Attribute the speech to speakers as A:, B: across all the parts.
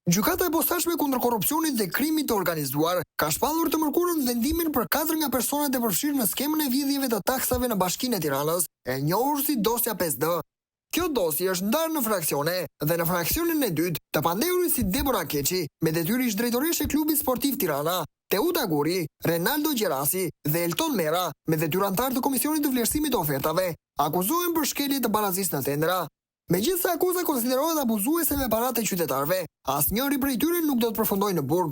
A: Gjykata e posaçme kundër korrupsionit dhe krimit të organizuar ka shpallur të mërkurën vendimin për 4 nga personat e përfshirë në skemën e vidhjeve të taksave në Bashkinë e Tiranës, e njohur si dosja 5D. Kjo dosje është ndarë në fraksione dhe në fraksionin e dytë të pandehurit si Debora Keqi, me detyrë ish drejtoreshe e Klubit Sportiv Tirana, Teuta Guri, Renaldo Gjerasi dhe Elton Mera, me detyrë antar të Komisionit të Vlerësimit të Ofertave, akuzohen për shkelje të barazisë në tendra. Megjithse akuza konsiderohet abuzuese me paratë e qytetarëve, asnjëri prej tyre nuk do të përfundojë në burg.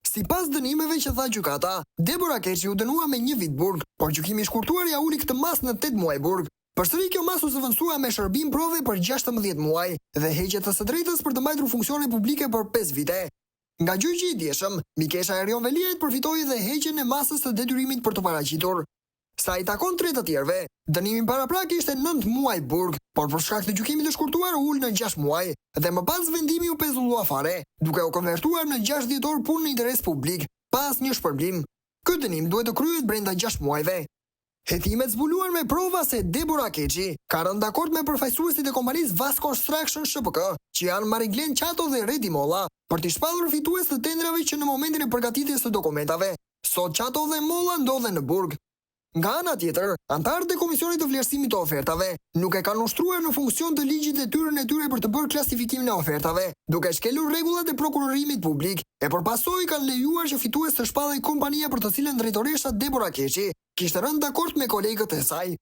A: Sipas dënimeve që tha gjykata, Debora Keqi u dënua me 1 vit burg, por gjykimi i shkurtuar ja uli këtë mas në 8 muaj burg. Përsëri kjo mas u zëvendësua me shërbim prove për 16 muaj dhe heqje të së drejtës për të mbajtur funksione publike për 5 vite. Nga gjyqi i dieshëm, Mikesha Erion Veliajt përfitoi dhe heqjen e masës së detyrimit për të paraqitur. Sa i takon 3 të tjerëve, dënimi paraprak ishte 9 muaj burg, por për shkak të gjykimit të shkurtuar u ul në 6 muaj dhe më pas vendimi u pezullua fare, duke u konvertuar në 6 dhjetor punë në interes publik, pa asnjë shpërblim. Ky dënim duhet të kryhet brenda 6 muajve. Hetimet zbuluan me prova se Debora Keqi ka rënë dakord me përfaqësuesit e kompanisë Vas Construction ShPK, që janë Mariglen Qato dhe Redi Molla, për t'i shpallur fitues të tendrave që në momentin e përgatitjes së dokumentave, sot Qato dhe Molla ndodhen në burg. Nga ana tjetër, antarët e Komisionit të Vlerësimit të Ofertave nuk e kanë ushtruar në funksion të ligjit detyrën e tyre për të bërë klasifikimin e ofertave, duke shkelur rregullat e prokurorimit publik, e përpasoj kanë lejuar që fitues të shpallej kompania për të cilën drejtoresha Debora Keqi kishte rënë dakord me kolegët e saj.